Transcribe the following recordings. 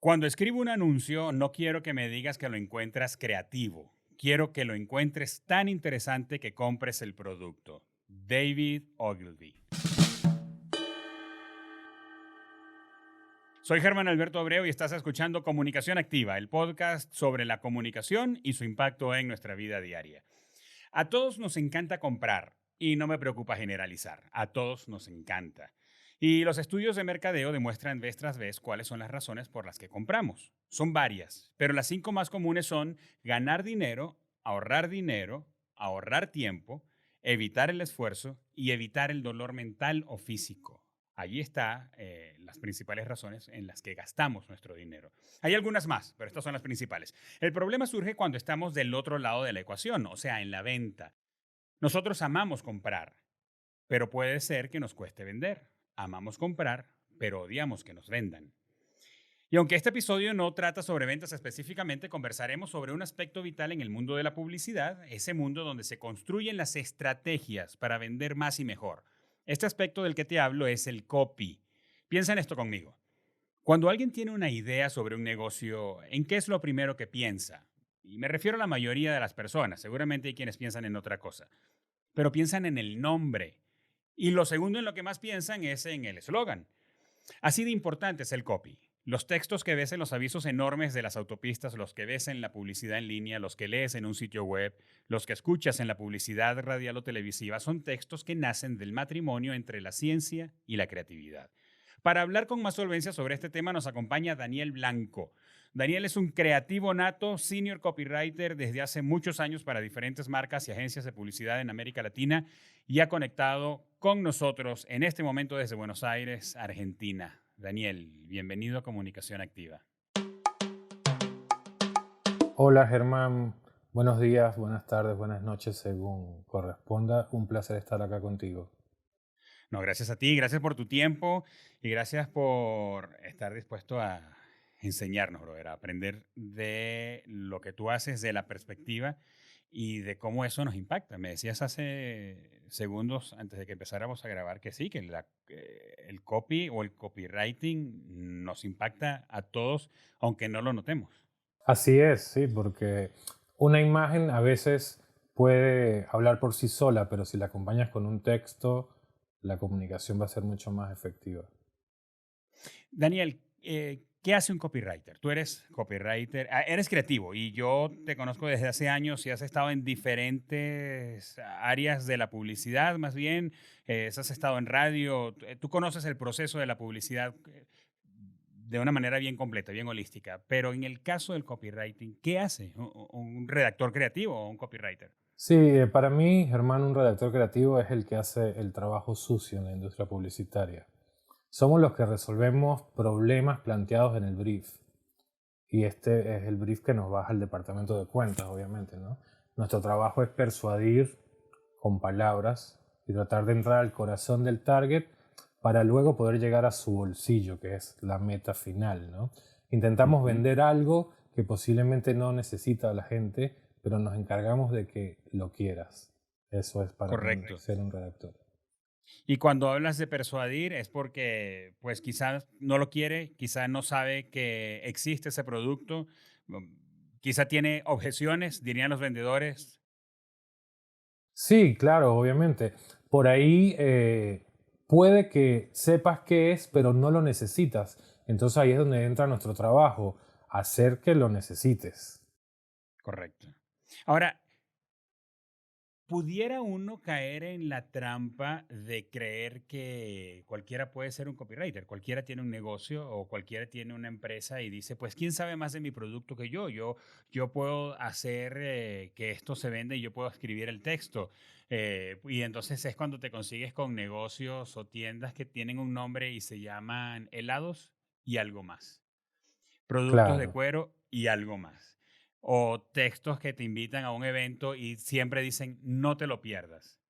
Cuando escribo un anuncio, no quiero que me digas que lo encuentras creativo. Quiero que lo encuentres tan interesante que compres el producto. David Ogilvy. Soy Germán Alberto Abreu y estás escuchando Comunicación Activa, el podcast sobre la comunicación y su impacto en nuestra vida diaria. A todos nos encanta comprar y no me preocupa generalizar. A todos nos encanta. Y los estudios de mercadeo demuestran vez tras vez cuáles son las razones por las que compramos. Son varias, pero las 5 más comunes son ganar dinero, ahorrar tiempo, evitar el esfuerzo y evitar el dolor mental o físico. Allí están las principales razones en las que gastamos nuestro dinero. Hay algunas más, pero estas son las principales. El problema surge cuando estamos del otro lado de la ecuación, o sea, en la venta. Nosotros amamos comprar, pero puede ser que nos cueste vender. Amamos comprar, pero odiamos que nos vendan. Y aunque este episodio no trata sobre ventas específicamente, conversaremos sobre un aspecto vital en el mundo de la publicidad, ese mundo donde se construyen las estrategias para vender más y mejor. Este aspecto del que te hablo es el copy. Piensa en esto conmigo. Cuando alguien tiene una idea sobre un negocio, ¿en qué es lo primero que piensa? Y me refiero a la mayoría de las personas, seguramente hay quienes piensan en otra cosa, pero piensan en el nombre. Y lo segundo en lo que más piensan es en el eslogan. Así de importante es el copy. Los textos que ves en los avisos enormes de las autopistas, los que ves en la publicidad en línea, los que lees en un sitio web, los que escuchas en la publicidad radial o televisiva, son textos que nacen del matrimonio entre la ciencia y la creatividad. Para hablar con más solvencia sobre este tema nos acompaña Daniel Blanco. Daniel es un creativo nato, senior copywriter desde hace muchos años para diferentes marcas y agencias de publicidad en América Latina y ha conectado con nosotros en este momento desde Buenos Aires, Argentina. Daniel, bienvenido a Comunicación Activa. Hola Germán, buenos días, buenas tardes, buenas noches según corresponda. Un placer estar acá contigo. No, gracias a ti, gracias por tu tiempo y gracias por estar dispuesto a enseñarnos, brother, a aprender de lo que tú haces, de la perspectiva y de cómo eso nos impacta. Me decías hace segundos antes de que empezáramos a grabar que sí, que el copy o el copywriting nos impacta a todos, aunque no lo notemos. Así es, sí, porque una imagen a veces puede hablar por sí sola, pero si la acompañas con un texto, la comunicación va a ser mucho más efectiva. Daniel, ¿qué hace un copywriter? Tú eres copywriter, eres creativo y yo te conozco desde hace años y has estado en diferentes áreas de la publicidad, más bien, has estado en radio, tú conoces el proceso de la publicidad de una manera bien completa, bien holística, pero en el caso del copywriting, ¿qué hace un redactor creativo o un copywriter? Sí, para mí, Germán, un redactor creativo es el que hace el trabajo sucio en la industria publicitaria. Somos los que resolvemos problemas planteados en el brief. Y este es el brief que nos baja el departamento de cuentas, obviamente, ¿no? Nuestro trabajo es persuadir con palabras y tratar de entrar al corazón del target para luego poder llegar a su bolsillo, que es la meta final, ¿no? Intentamos Ujú. vender algo que posiblemente no necesita la gente, pero nos encargamos de que lo quieras. Eso es para mí Correcto. ser un redactor. Y cuando hablas de persuadir es porque, pues quizás no lo quiere, quizás no sabe que existe ese producto, quizá tiene objeciones, dirían los vendedores. Sí, claro, obviamente. Por ahí puede que sepas qué es, pero no lo necesitas. Entonces ahí es donde entra nuestro trabajo, hacer que lo necesites. Correcto. Ahora, ¿pudiera uno caer en la trampa de creer que cualquiera puede ser un copywriter? Cualquiera tiene un negocio o cualquiera tiene una empresa y dice, pues, ¿quién sabe más de mi producto que yo? Yo puedo hacer que esto se venda y yo puedo escribir el texto. Y entonces es cuando te consigues con negocios o tiendas que tienen un nombre y se llaman helados y algo más, productos de Claro. cuero y algo más. O textos que te invitan a un evento y siempre dicen, no te lo pierdas.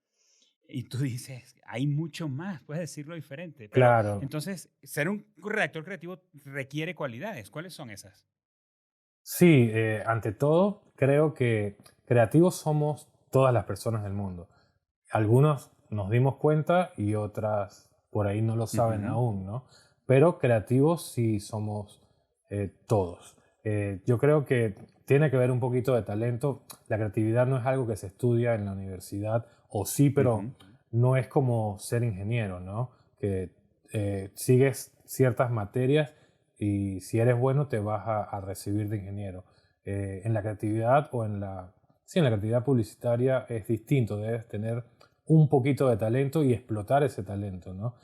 Y tú dices, hay mucho más, puedes decirlo diferente. Pero Claro. entonces, ser un redactor creativo requiere cualidades. ¿Cuáles son esas? Sí, ante todo, creo que creativos somos todas las personas del mundo. Algunos nos dimos cuenta y otras por ahí no lo saben Ujú. aún, ¿no? Pero creativos sí somos todos. Yo creo que tiene que ver un poquito de talento. La creatividad no es algo que se estudia en la universidad, o sí, pero Ujú. no es como ser ingeniero, ¿no? Que sigues ciertas materias y si eres bueno te vas a recibir de ingeniero. En la creatividad o sí, en la creatividad publicitaria es distinto, debes tener un poquito de talento y explotar ese talento, ¿no?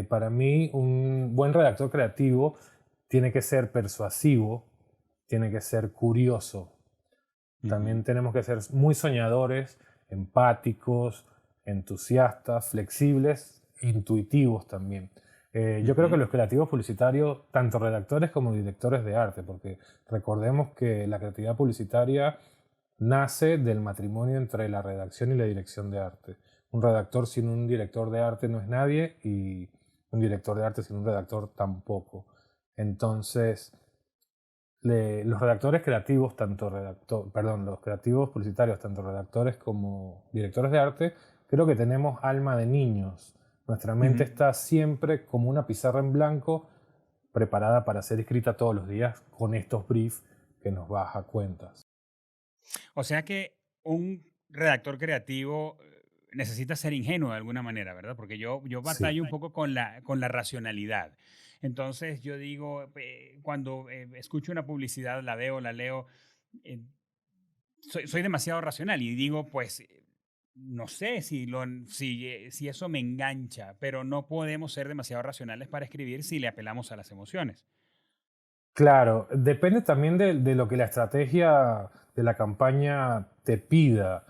Para mí, un buen redactor creativo tiene que ser persuasivo, tiene que ser curioso. Ujú. También tenemos que ser muy soñadores, empáticos, entusiastas, flexibles, intuitivos también. Yo creo que Ujú. los creativos publicitarios, tanto redactores como directores de arte, porque recordemos que la creatividad publicitaria nace del matrimonio entre la redacción y la dirección de arte. Un redactor sin un director de arte no es nadie y un director de arte sin un redactor tampoco. Entonces, los redactores creativos, los creativos publicitarios, tanto redactores como directores de arte, creo que tenemos alma de niños. Nuestra mente Ujú. está siempre como una pizarra en blanco, preparada para ser escrita todos los días con estos briefs que nos baja cuentas. O sea que un redactor creativo necesita ser ingenuo de alguna manera, ¿verdad? Porque yo Sí. batallo un poco con la racionalidad. Entonces yo digo, cuando escucho una publicidad, la leo, eh, soy demasiado racional y digo, pues, no sé si eso me engancha, pero no podemos ser demasiado racionales para escribir si le apelamos a las emociones. Claro, depende también de lo que la estrategia de la campaña te pida.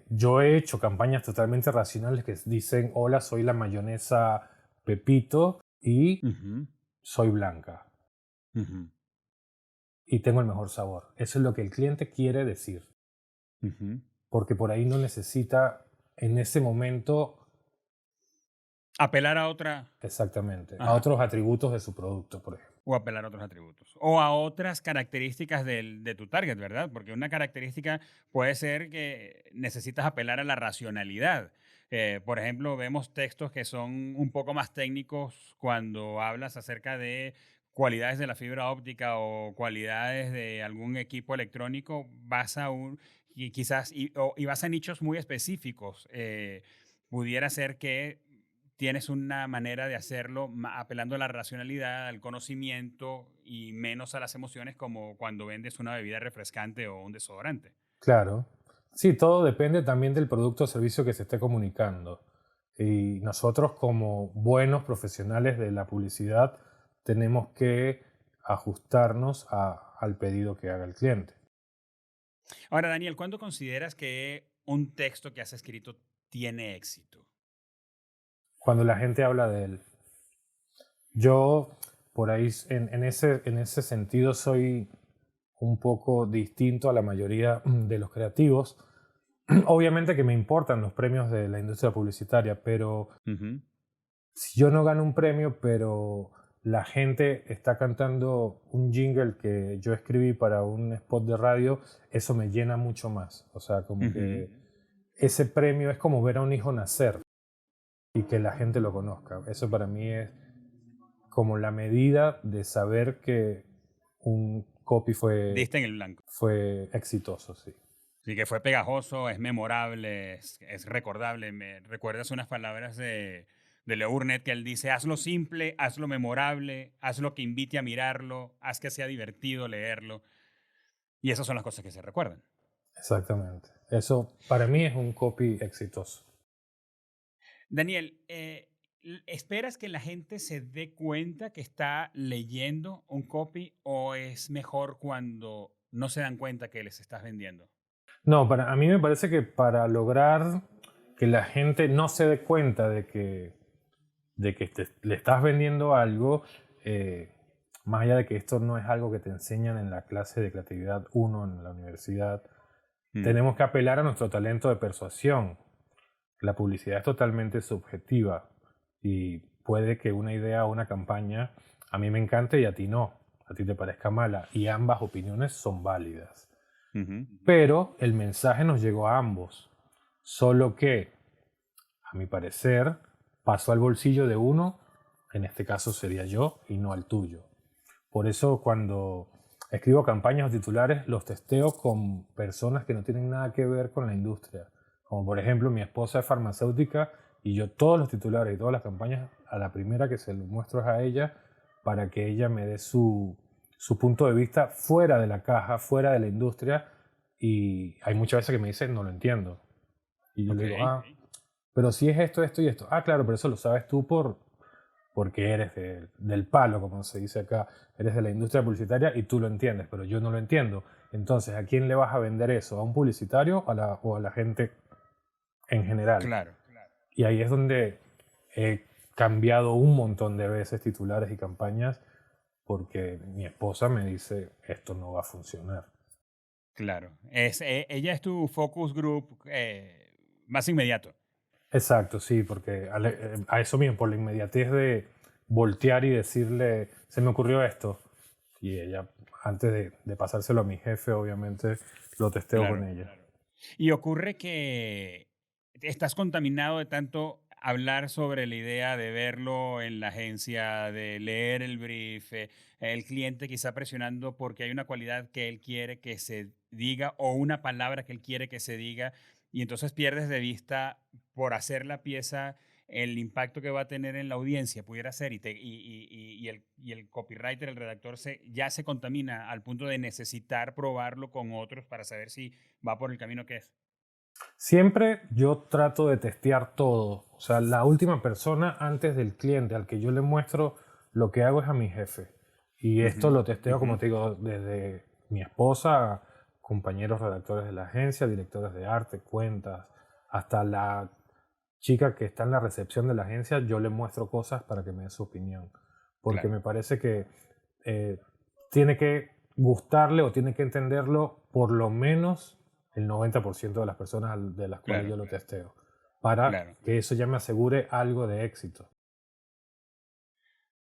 Yo he hecho campañas totalmente racionales que dicen, hola, soy la mayonesa Pepito y Ujú. soy blanca Ujú. y tengo el mejor sabor. Eso es lo que el cliente quiere decir, Ujú. porque por ahí no necesita en ese momento Apelar a otra. exactamente a Ajá. otros atributos de su producto, por ejemplo. O apelar a otros atributos. O a otras características de tu target, ¿verdad? Porque una característica puede ser que necesitas apelar a la racionalidad. Por ejemplo, vemos textos que son un poco más técnicos cuando hablas acerca de cualidades de la fibra óptica o cualidades de algún equipo electrónico, vas a y quizás, y vas a nichos muy específicos. Pudiera ser que tienes una manera de hacerlo apelando a la racionalidad, al conocimiento y menos a las emociones, como cuando vendes una bebida refrescante o un desodorante. Claro. Sí, todo depende también del producto o servicio que se esté comunicando. Y nosotros como buenos profesionales de la publicidad tenemos que ajustarnos al pedido que haga el cliente. Ahora, Daniel, ¿cuándo consideras que un texto que has escrito tiene éxito? Cuando la gente habla de él, yo por ahí en ese sentido soy un poco distinto a la mayoría de los creativos. Obviamente que me importan los premios de la industria publicitaria, pero Ujú. si yo no gano un premio, pero la gente está cantando un jingle que yo escribí para un spot de radio, eso me llena mucho más. O sea, como Ujú. que ese premio es como ver a un hijo nacer y que la gente lo conozca. Eso para mí es como la medida de saber que un copy Diste en el blanco. fue exitoso, sí. Sí, que fue pegajoso, es memorable, es recordable. Me recuerdas unas palabras de Leo Burnett que él dice, hazlo simple, hazlo memorable, hazlo que invite a mirarlo, haz que sea divertido leerlo. Y esas son las cosas que se recuerdan. Exactamente. Eso para mí es un copy exitoso. Daniel, ¿esperas que la gente se dé cuenta que está leyendo un copy o es mejor cuando no se dan cuenta que les estás vendiendo? No, a mí me parece que para lograr que la gente no se dé cuenta de que le estás vendiendo algo, eh, más allá de que esto no es algo que te enseñan en la clase de creatividad uno en la universidad, Mm. tenemos que apelar a nuestro talento de persuasión. La publicidad es totalmente subjetiva y puede que una idea o una campaña a mí me encante y a ti no, a ti te parezca mala, y ambas opiniones son válidas. Ujú. Pero el mensaje nos llegó a ambos, solo que, a mi parecer, pasó al bolsillo de uno, en este caso sería yo, y no al tuyo. Por eso cuando escribo campañas o titulares, los testeo con personas que no tienen nada que ver con la industria. Como por ejemplo, mi esposa es farmacéutica y yo todos los titulares y todas las campañas, a la primera que se lo muestro es a ella para que ella me dé su punto de vista fuera de la caja, fuera de la industria. Y hay muchas veces que me dicen, no lo entiendo. Y yo le digo, pero si es esto, esto y esto. Ah, claro, pero eso lo sabes tú porque eres del palo, como se dice acá. Eres de la industria publicitaria y tú lo entiendes, pero yo no lo entiendo. Entonces, ¿a quién le vas a vender eso? ¿A un publicitario o a la gente en general? Claro. Y ahí es donde he cambiado un montón de veces titulares y campañas porque mi esposa me dice, esto no va a funcionar. Claro. Ella es tu focus group más inmediato. Exacto, sí, porque a eso mismo, por la inmediatez de voltear y decirle, se me ocurrió esto. Y ella, antes de pasárselo a mi jefe, obviamente lo testeo con Claro. ella. Y ocurre que estás contaminado de tanto hablar sobre la idea de verlo en la agencia, de leer el brief, el cliente quizá presionando porque hay una cualidad que él quiere que se diga o una palabra que él quiere que se diga y entonces pierdes de vista por hacer la pieza el impacto que va a tener en la audiencia, pudiera ser, y el copywriter, el redactor, ya se contamina al punto de necesitar probarlo con otros para saber si va por el camino que es. Siempre yo trato de testear todo. O sea, la última persona antes del cliente al que yo le muestro lo que hago es a mi jefe. Y esto Ujú, lo testeo, ujú. como te digo, desde mi esposa, compañeros redactores de la agencia, directores de arte, cuentas, hasta la chica que está en la recepción de la agencia, yo le muestro cosas para que me dé su opinión. Porque Claro, me parece que eh, tiene que gustarle o tiene que entenderlo por lo menos el 90% de las personas de las cuales claro, yo lo testeo, para claro. que eso ya me asegure algo de éxito.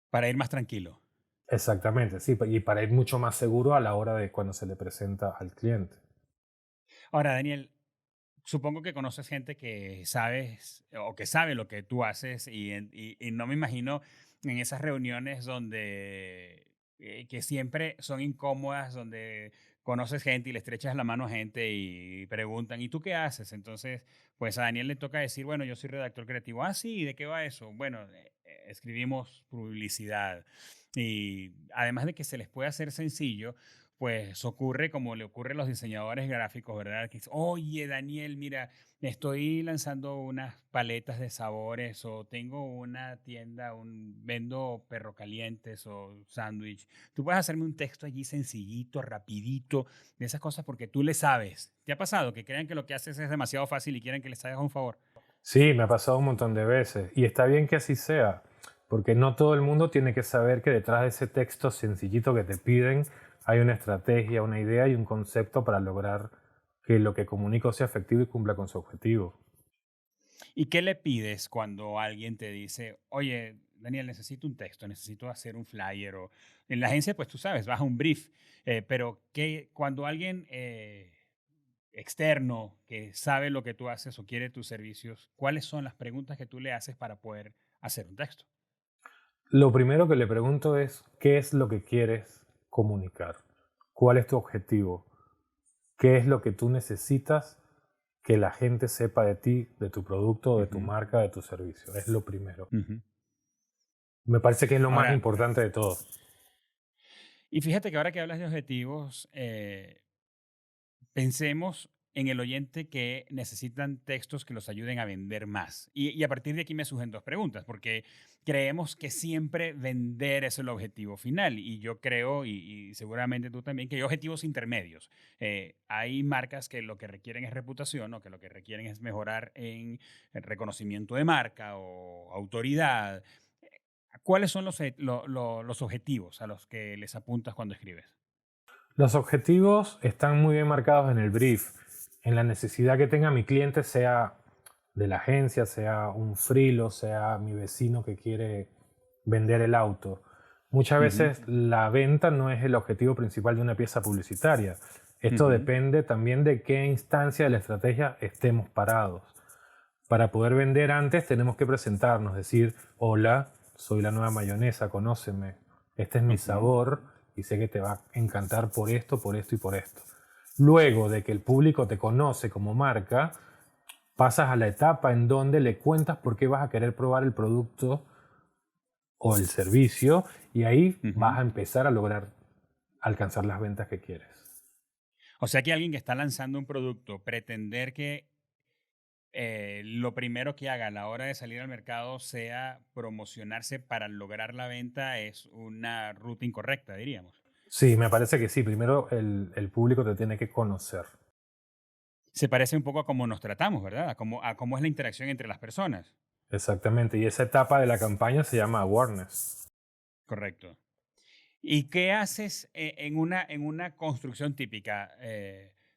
Para ir más tranquilo. Exactamente, sí, y para ir mucho más seguro a la hora de cuando se le presenta al cliente. Ahora, Daniel, supongo que conoces gente que sabes o que sabe lo que tú haces y no me imagino en esas reuniones donde que siempre son incómodas, donde conoces gente y le estrechas la mano a gente y preguntan, ¿y tú qué haces? Entonces, pues a Daniel le toca decir, bueno, yo soy redactor creativo. Ah, sí, ¿y de qué va eso? Bueno, escribimos publicidad. Y además de que se les puede hacer sencillo, pues ocurre como le ocurre a los diseñadores gráficos, ¿verdad? Que dicen, oye, Daniel, mira, estoy lanzando unas paletas de sabores o tengo una tienda, vendo perro calientes o sándwich. Tú puedes hacerme un texto allí sencillito, rapidito, de esas cosas porque tú le sabes. ¿Te ha pasado que crean que lo que haces es demasiado fácil y quieren que les hagas un favor? Sí, me ha pasado un montón de veces y está bien que así sea, porque no todo el mundo tiene que saber que detrás de ese texto sencillito que te piden hay una estrategia, una idea y un concepto para lograr que lo que comunico sea efectivo y cumpla con su objetivo. ¿Y qué le pides cuando alguien te dice, oye, Daniel, necesito un texto, necesito hacer un flyer? O en la agencia, pues tú sabes, baja un brief, pero cuando alguien externo que sabe lo que tú haces o quiere tus servicios, ¿cuáles son las preguntas que tú le haces para poder hacer un texto? Lo primero que le pregunto es, ¿qué es lo que quieres comunicar? ¿Cuál es tu objetivo? ¿Qué es lo que tú necesitas que la gente sepa de ti, de tu producto, de tu Ujú, marca, de tu servicio? Es lo primero. ujú. Me parece que es lo más Ahora, importante de todo. y fíjate que ahora que hablas de objetivos, pensemos en el oyente que necesitan textos que los ayuden a vender más. Y a partir de aquí me surgen dos preguntas, porque creemos que siempre vender es el objetivo final. Y yo creo, y seguramente tú también, que hay objetivos intermedios. Hay marcas que lo que requieren es reputación o que lo que requieren es mejorar en el reconocimiento de marca o autoridad. ¿Cuáles son los objetivos a los que les apuntas cuando escribes? Los objetivos están muy bien marcados en el brief, en la necesidad que tenga mi cliente, sea de la agencia, sea un freelo, sea mi vecino que quiere vender el auto. Muchas Ujú, veces la venta no es el objetivo principal de una pieza publicitaria. Esto ujú, depende también de qué instancia de la estrategia estemos parados. Para poder vender antes tenemos que presentarnos, decir, hola, soy la nueva mayonesa, conóceme, este es mi ujú. sabor y sé que te va a encantar por esto y por esto. Luego de que el público te conoce como marca, pasas a la etapa en donde le cuentas por qué vas a querer probar el producto o el servicio y ahí vas a empezar a lograr alcanzar las ventas que quieres. O sea que alguien que está lanzando un producto, pretender que lo primero que haga a la hora de salir al mercado sea promocionarse para lograr la venta es una ruta incorrecta, diríamos. Sí, me parece que sí. Primero el público te tiene que conocer. Se parece un poco a cómo nos tratamos, ¿verdad? A cómo es la interacción entre las personas. Exactamente. Y esa etapa de la campaña se llama awareness. Correcto. ¿Y qué haces en una construcción típica,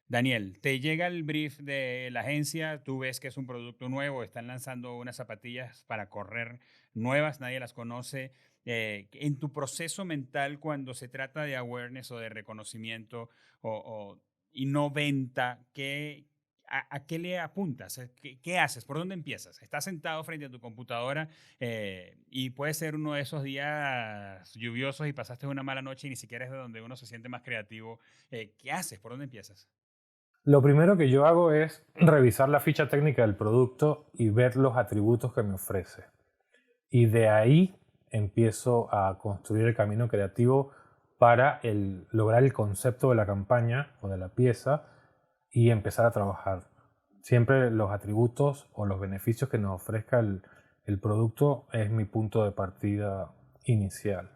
Daniel? Te llega el brief de la agencia, tú ves que es un producto nuevo, están lanzando unas zapatillas para correr nuevas, nadie las conoce. En tu proceso mental, cuando se trata de awareness o de reconocimiento y no venta, ¿a qué le apuntas? ¿Qué haces? ¿Por dónde empiezas? Estás sentado frente a tu computadora y puede ser uno de esos días lluviosos y pasaste una mala noche y ni siquiera es de donde uno se siente más creativo. ¿Qué haces? ¿Por dónde empiezas? Lo primero que yo hago es revisar la ficha técnica del producto y ver los atributos que me ofrece. Y de ahí empiezo a construir el camino creativo para lograr el concepto de la campaña o de la pieza y empezar a trabajar. Siempre los atributos o los beneficios que nos ofrezca el producto es mi punto de partida inicial.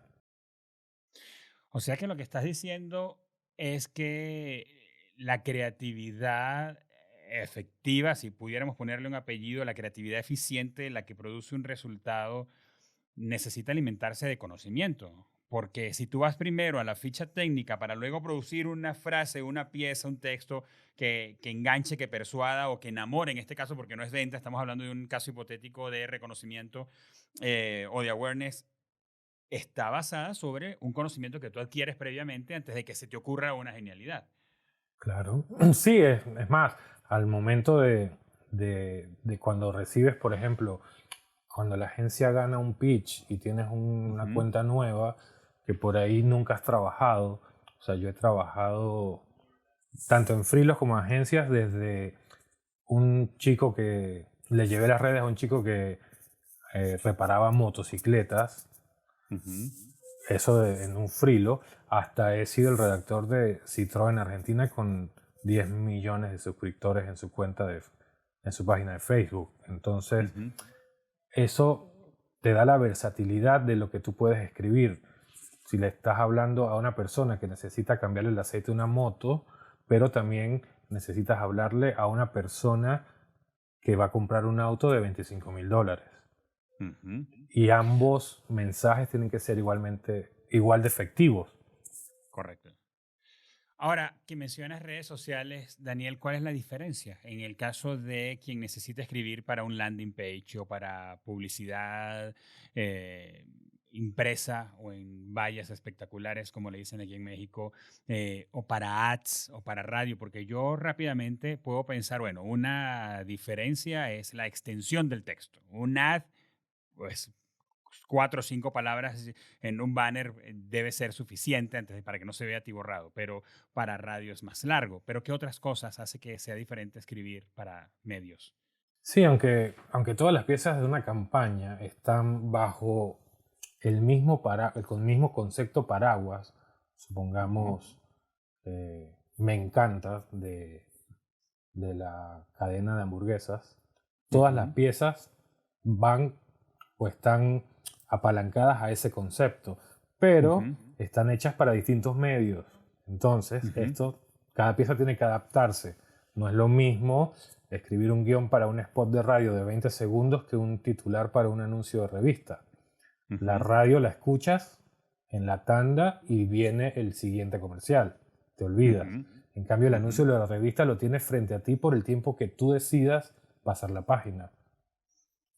O sea que lo que estás diciendo es que la creatividad efectiva, si pudiéramos ponerle un apellido, la creatividad eficiente, la que produce un resultado, necesita alimentarse de conocimiento. Porque si tú vas primero a la ficha técnica para luego producir una frase, una pieza, un texto que enganche, que persuada o que enamore, en este caso, porque no es venta, estamos hablando de un caso hipotético de reconocimiento o de awareness, está basada sobre un conocimiento que tú adquieres previamente antes de que se te ocurra una genialidad. Claro. Sí, es más, al momento de cuando recibes, por ejemplo, cuando la agencia gana un pitch y tienes una Ujú, cuenta nueva que por ahí nunca has trabajado, o sea, yo he trabajado tanto en freelos como en agencias desde un chico que le llevé las redes a un chico que reparaba motocicletas, ujú. en un frilo, hasta he sido el redactor de Citroën Argentina con 10 millones de suscriptores en su en su página de Facebook. Entonces, Ujú. eso te da la versatilidad de lo que tú puedes escribir. Si le estás hablando a una persona que necesita cambiarle el aceite a una moto, pero también necesitas hablarle a una persona que va a comprar un auto de $25,000. Ujú. Y ambos mensajes tienen que ser igual de efectivos. Correcto. Ahora, que mencionas redes sociales, Daniel, ¿cuál es la diferencia en el caso de quien necesita escribir para un landing page o para publicidad eh, impresa o en vallas espectaculares, como le dicen aquí en México, o para ads o para radio? Porque yo rápidamente puedo pensar, bueno, una diferencia es la extensión del texto. Un ad, pues 4 o 5 palabras en un banner debe ser suficiente para que no se vea atiborrado, pero para radio es más largo. Pero ¿qué otras cosas hace que sea diferente escribir para medios? Sí, aunque todas las piezas de una campaña están bajo con el mismo concepto paraguas, Ujú, supongamos, me encanta de la cadena de hamburguesas, todas las ujú, piezas van o están apalancadas a ese concepto, pero ujú, están hechas para distintos medios. Entonces, ujú, cada pieza tiene que adaptarse. No es lo mismo escribir un guión para un spot de radio de 20 segundos que un titular para un anuncio de revista. La ujú, radio la escuchas en la tanda y viene el siguiente comercial. Te olvidas. ujú, En cambio, el ujú. anuncio de la revista lo tienes frente a ti por el tiempo que tú decidas pasar la página.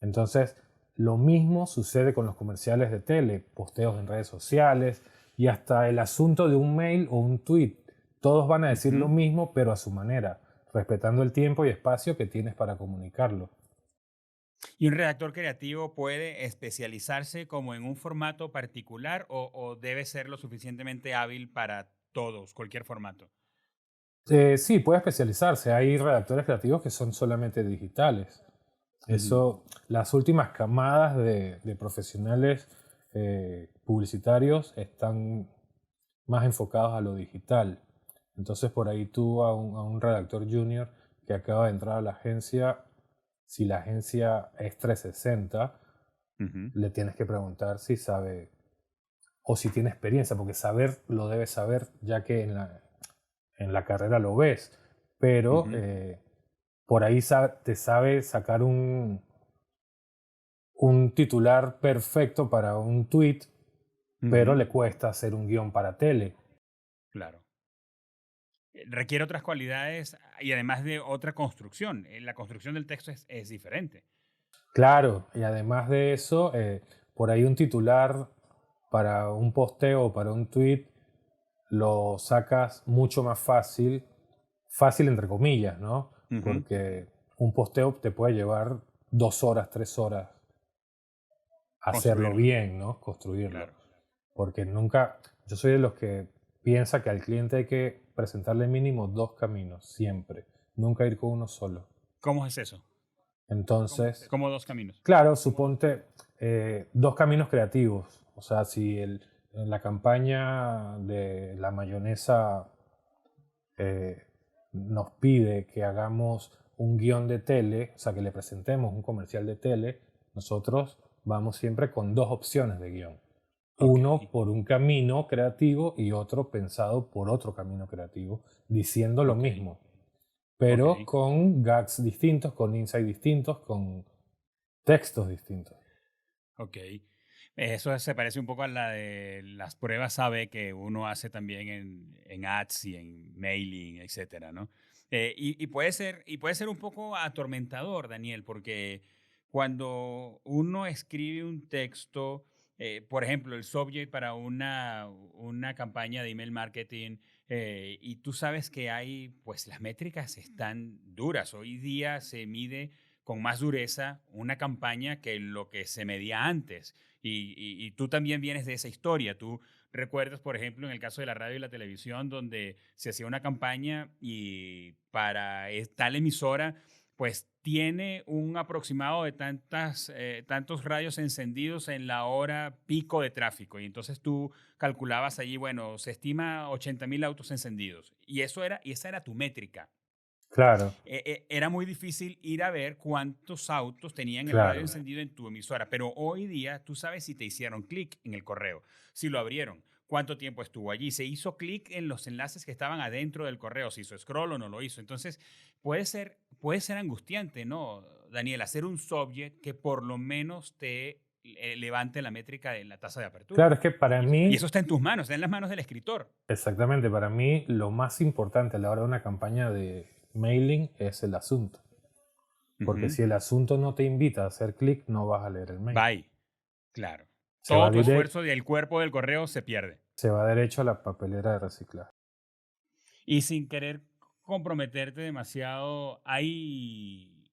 Entonces, lo mismo sucede con los comerciales de tele, posteos en redes sociales y hasta el asunto de un mail o un tweet. Todos van a decir lo Ujú. mismo, pero a su manera, respetando el tiempo y espacio que tienes para comunicarlo. ¿Y un redactor creativo puede especializarse como en un formato particular o debe ser lo suficientemente hábil para todos, cualquier formato? Sí, puede especializarse. Hay redactores creativos que son solamente digitales. Ujú. Eso, las últimas camadas de profesionales publicitarios están más enfocados a lo digital. Entonces, por ahí tú a un redactor junior que acaba de entrar a la agencia, si la agencia es 360, Ujú. le tienes que preguntar si sabe o si tiene experiencia, porque saber lo debe saber ya que en la carrera lo ves, pero Ujú. por ahí te sabe sacar un titular perfecto para un tweet, pero Ujú. le cuesta hacer un guión para tele. Claro. Requiere otras cualidades y además de otra construcción. La construcción del texto es diferente. Claro, y además de eso, por ahí un titular para un posteo o para un tweet lo sacas mucho más fácil, fácil entre comillas, ¿no? Ujú. Porque un posteo te puede llevar 2 horas, 3 horas hacerlo Construirlo, bien, ¿no? Construirlo. claro. Porque nunca, yo soy de los que piensa que al cliente hay que presentarle mínimo 2 caminos, siempre. Nunca ir con uno solo. ¿Cómo es eso? Entonces, Como dos caminos. claro, suponte 2 caminos creativos. O sea, si en la campaña de la mayonesa eh, nos pide que hagamos un guión de tele, o sea, que le presentemos un comercial de tele, nosotros vamos siempre con 2 opciones de guión. Ok, Uno por un camino creativo y otro pensado por otro camino creativo, diciendo lo ok, mismo, ok, pero con gags distintos, con insights distintos, con textos distintos. ok. Eso se parece un poco a la de las pruebas A/B que uno hace también en ads y en mailing, etcétera, ¿no? Y puede ser un poco atormentador, Daniel, porque cuando uno escribe un texto, por ejemplo, el subject para una campaña de email marketing, y tú sabes que hay, pues las métricas están duras. Hoy día se mide con más dureza una campaña que lo que se medía antes. Y tú también vienes de esa historia. Tú recuerdas, por ejemplo, en el caso de la radio y la televisión, donde se hacía una campaña y para tal emisora, pues tiene un aproximado de tantos radios encendidos en la hora pico de tráfico. Y entonces tú calculabas allí, bueno, se estima 80.000 autos encendidos. Y esa era tu métrica. Claro, Era muy difícil ir a ver cuántos autos tenían el radio claro, encendido en tu emisora, pero hoy día tú sabes si te hicieron clic en el correo, si lo abrieron, cuánto tiempo estuvo allí, se hizo clic en los enlaces que estaban adentro del correo, si hizo scroll o no lo hizo. Entonces, puede ser angustiante, ¿no, Daniel? Hacer un subject que por lo menos te levante la métrica de la tasa de apertura. claro, es que para Y mí, eso está en tus manos, está en las manos del escritor. exactamente, para mí lo más importante a la hora de una campaña de mailing es el asunto. Porque Ujú. si el asunto no te invita a hacer clic, no vas a leer el mail. Bye, claro. Se va, Todo tu esfuerzo del cuerpo del correo se pierde. se va derecho a la papelera de reciclaje. Y sin querer comprometerte demasiado, hay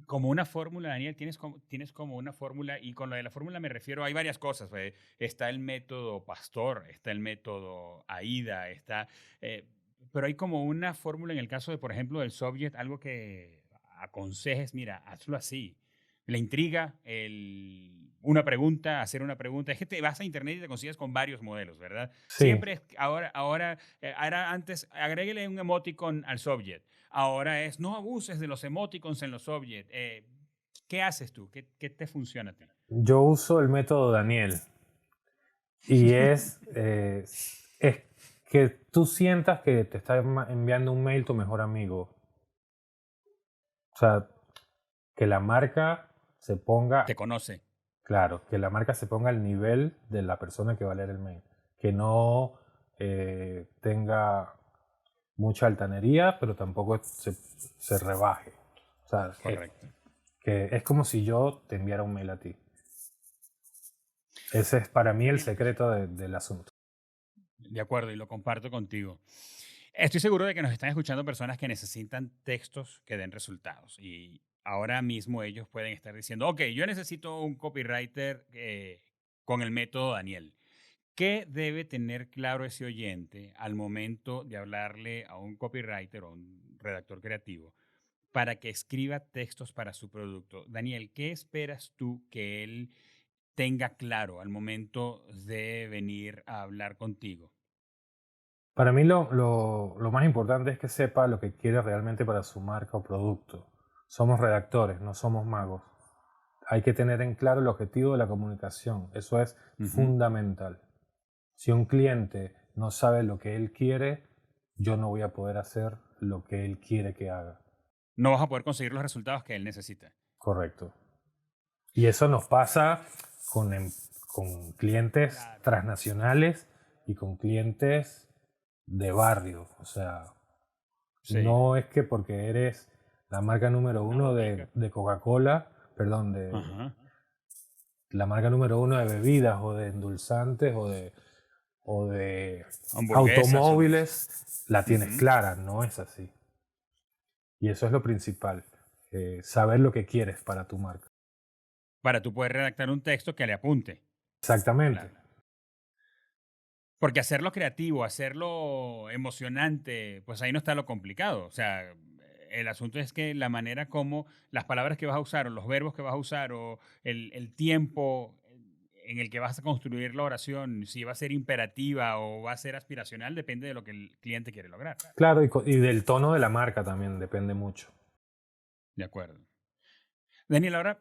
como una fórmula, Daniel, tienes como una fórmula, y con lo de la fórmula me refiero, hay varias cosas. Está el método Pastor, está el método AIDA, eh, pero hay como una fórmula en el caso de, por ejemplo, del subject, algo que aconsejes, mira, hazlo así. La intriga, una pregunta, hacer una pregunta. Es que te vas a internet y te consigues con varios modelos, ¿verdad? Sí, Siempre era antes, agréguele un emoticon al subject. Ahora es, no abuses de los emoticons en los objects. ¿Qué haces tú? ¿Qué te funciona a ti? yo uso el método Daniel y es que tú sientas que te está enviando un mail tu mejor amigo. O sea, que la marca se Te ponga, conoce. claro, que la marca se ponga al nivel de la persona que va a leer el mail. Que no tenga mucha altanería, pero tampoco se rebaje. O sea, Correcto. que es como si yo te enviara un mail a ti. Ese es para mí el secreto del asunto. De acuerdo, y lo comparto contigo. Estoy seguro de que nos están escuchando personas que necesitan textos que den resultados. ahora mismo ellos pueden estar diciendo, ok, yo necesito un copywriter con el método Daniel. ¿Qué debe tener claro ese oyente al momento de hablarle a un copywriter o un redactor creativo para que escriba textos para su producto? Daniel, ¿qué esperas tú que él tenga claro al momento de venir a hablar contigo? Para mí lo más importante es que sepa lo que quiere realmente para su marca o producto. Somos redactores, no somos magos. Hay que tener en claro el objetivo de la comunicación. Eso es Ujú. fundamental. Si un cliente no sabe lo que él quiere, yo no voy a poder hacer lo que él quiere que haga. No vas a poder conseguir los resultados que él necesita. Correcto. Y eso nos pasa con, con clientes Claro. transnacionales y con clientes de barrio. O sea, Sí. no es que porque eres la marca número Una uno botica. de Coca-Cola, perdón, Ajá. la marca número uno de bebidas o de endulzantes o de Hamburguesas. automóviles, la tienes Ujú. clara, no es así. Y eso es lo principal, saber lo que quieres para tu marca. Para tú poder redactar un texto que le apunte. Exactamente. Claro. Porque hacerlo creativo, hacerlo emocionante, pues ahí no está lo complicado. O sea, el asunto es que la manera como las palabras que vas a usar o los verbos que vas a usar o el tiempo en el que vas a construir la oración, si va a ser imperativa o va a ser aspiracional, depende de lo que el cliente quiere lograr. Claro, y del tono de la marca también depende mucho. De acuerdo. Daniel, ahora,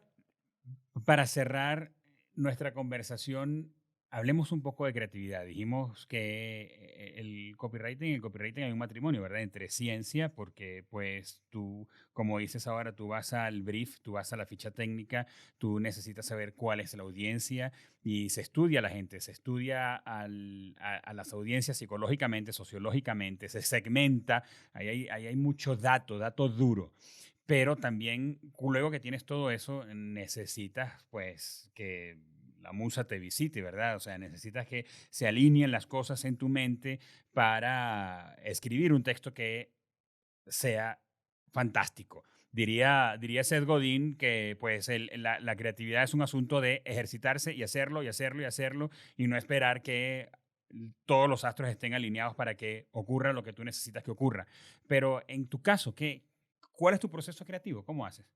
para cerrar nuestra conversación, hablemos un poco de creatividad. Dijimos que en el copywriting hay un matrimonio, ¿verdad? Entre ciencia, porque pues tú, como dices ahora, tú vas al brief, tú vas a la ficha técnica, tú necesitas saber cuál es la audiencia y se estudia a la gente, se estudia a las audiencias psicológicamente, sociológicamente, se segmenta, ahí hay mucho dato duro. Pero también, luego que tienes todo eso, necesitas, pues, que la musa te visite, ¿verdad? O sea, necesitas que se alineen las cosas en tu mente para escribir un texto que sea fantástico. Diría Seth Godin que, pues, la creatividad es un asunto de ejercitarse y hacerlo, y hacerlo, y hacerlo, y no esperar que todos los astros estén alineados para que ocurra lo que tú necesitas que ocurra. Pero en tu caso, ¿cuál es tu proceso creativo? ¿Cómo haces?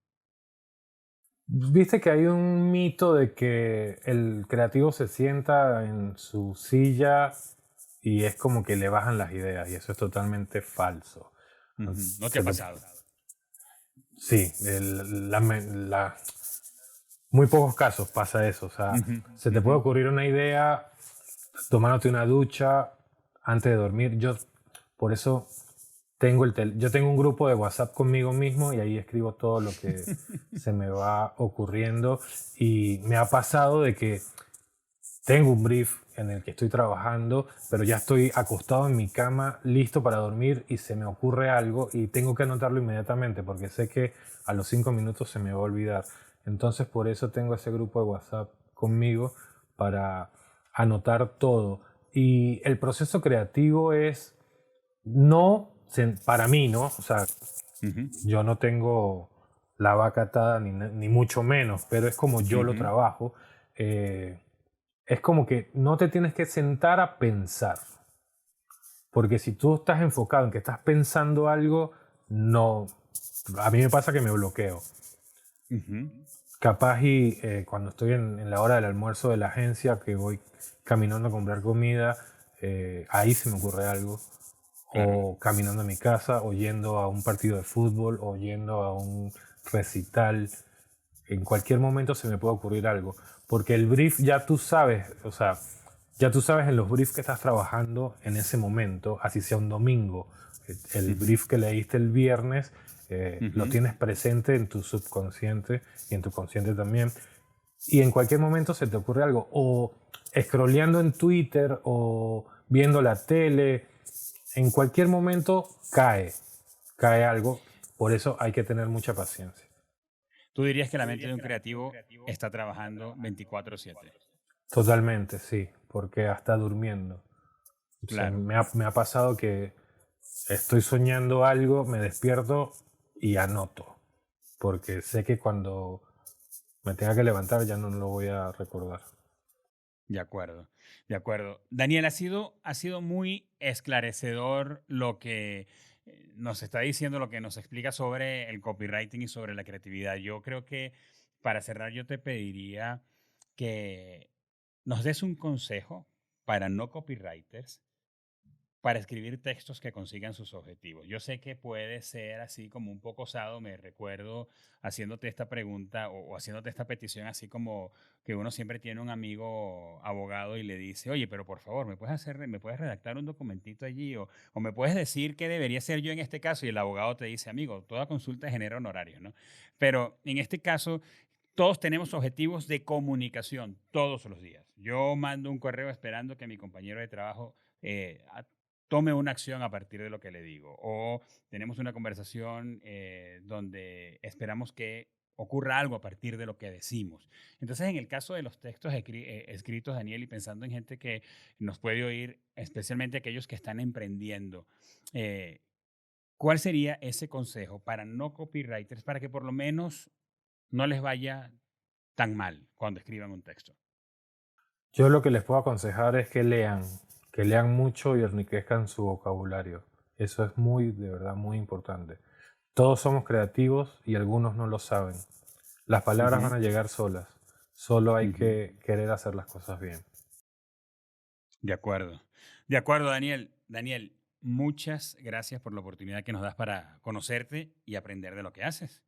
Viste que hay un mito de que el creativo se sienta en su silla y es como que le bajan las ideas y eso es totalmente falso. Ujú. ¿No te ha Se te- pasado? sí, muy pocos casos pasa eso. O sea, Ujú, se te puede ujú. ocurrir una idea tomándote una ducha antes de dormir. Yo, por eso, yo tengo un grupo de WhatsApp conmigo mismo y ahí escribo todo lo que se me va ocurriendo. Y me ha pasado de que tengo un brief en el que estoy trabajando, pero ya estoy acostado en mi cama, listo para dormir y se me ocurre algo y tengo que anotarlo inmediatamente porque sé que a los 5 minutos se me va a olvidar. Entonces por eso tengo ese grupo de WhatsApp conmigo para anotar todo. Y el proceso creativo es no, para mí, ¿no? O sea, Ujú, yo no tengo la vaca atada ni mucho menos, pero es como yo lo ujú. trabajo. Eh, es como que no te tienes que sentar a pensar, porque si tú estás enfocado en que estás pensando algo, no, a mí me pasa que me bloqueo. Ujú, Capaz y cuando estoy en la hora del almuerzo de la agencia, que voy caminando a comprar comida, ahí se me ocurre algo. claro. O caminando a mi casa, o yendo a un partido de fútbol, o yendo a un recital. En cualquier momento se me puede ocurrir algo. Porque el brief ya tú sabes, o sea, ya tú sabes en los briefs que estás trabajando en ese momento, así sea un domingo. El Ujú, brief que leíste el viernes lo ujú. tienes presente en tu subconsciente y en tu consciente también. Y en cualquier momento se te ocurre algo. O scrolleando en Twitter o viendo la tele. En cualquier momento cae algo. Por eso hay que tener mucha paciencia. Tú dirías que la mente de un creativo está trabajando 24/7. Totalmente, sí, porque hasta durmiendo. Claro. Me ha pasado que estoy soñando algo, me despierto y anoto. porque sé que cuando me tenga que levantar ya no lo voy a recordar. De acuerdo, de acuerdo. Daniel, ha sido muy esclarecedor lo que nos está diciendo, lo que nos explica sobre el copywriting y sobre la creatividad. Yo creo que para cerrar yo te pediría que nos des un consejo para no copywriters para escribir textos que consigan sus objetivos. Yo sé que puede ser así como un poco osado, me recuerdo haciéndote esta pregunta o haciéndote esta petición, así como que uno siempre tiene un amigo abogado y le dice, oye, pero por favor, me puedes redactar un documentito allí o me puedes decir qué debería ser yo en este caso? Y el abogado te dice, amigo, toda consulta genera honorarios, ¿no? Pero en este caso, todos tenemos objetivos de comunicación todos los días. Yo mando un correo esperando que mi compañero de trabajo tome una acción a partir de lo que le digo. O tenemos una conversación donde esperamos que ocurra algo a partir de lo que decimos. Entonces, en el caso de los textos escritos, Daniel, y pensando en gente que nos puede oír, especialmente aquellos que están emprendiendo, eh, ¿cuál sería ese consejo para no copywriters, para que por lo menos no les vaya tan mal cuando escriban un texto? Yo lo que les puedo aconsejar es que lean mucho y enriquezcan su vocabulario. Eso es muy, de verdad, muy importante. Todos somos creativos y algunos no lo saben. Las palabras Ujú, van a llegar solas. Solo hay ujú. que querer hacer las cosas bien. De acuerdo. De acuerdo, Daniel. Daniel, muchas gracias por la oportunidad que nos das para conocerte y aprender de lo que haces.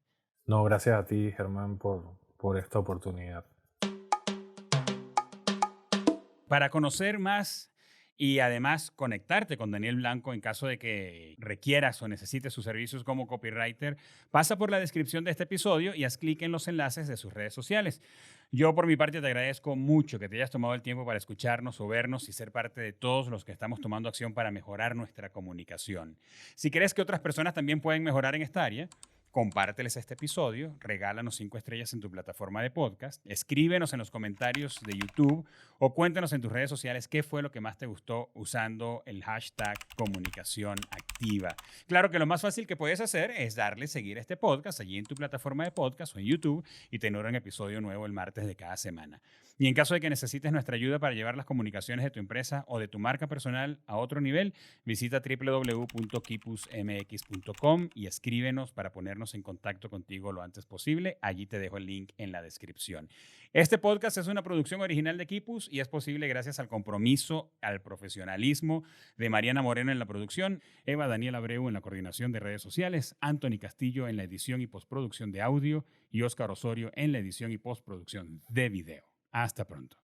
No, gracias a ti, Germán, por esta oportunidad. Para conocer más y además conectarte con Daniel Blanco en caso de que requieras o necesites sus servicios como copywriter, pasa por la descripción de este episodio y haz clic en los enlaces de sus redes sociales. Yo por mi parte te agradezco mucho que te hayas tomado el tiempo para escucharnos o vernos y ser parte de todos los que estamos tomando acción para mejorar nuestra comunicación. Si crees que otras personas también pueden mejorar en esta área, compárteles este episodio, regálanos 5 estrellas en tu plataforma de podcast, escríbenos en los comentarios de YouTube o cuéntanos en tus redes sociales qué fue lo que más te gustó usando el hashtag comunicación activa. Claro que lo más fácil que puedes hacer es darle seguir a este podcast allí en tu plataforma de podcast o en YouTube y tener un episodio nuevo el martes de cada semana. Y en caso de que necesites nuestra ayuda para llevar las comunicaciones de tu empresa o de tu marca personal a otro nivel, visita www.kipusmx.com y escríbenos para ponernos en contacto contigo lo antes posible. Allí te dejo el link en la descripción. Este podcast es una producción original de Kipus y es posible gracias al compromiso, al profesionalismo de Mariana Moreno en la producción, Eva Daniela Abreu en la coordinación de redes sociales, Anthony Castillo en la edición y postproducción de audio y Óscar Osorio en la edición y postproducción de video. Hasta pronto.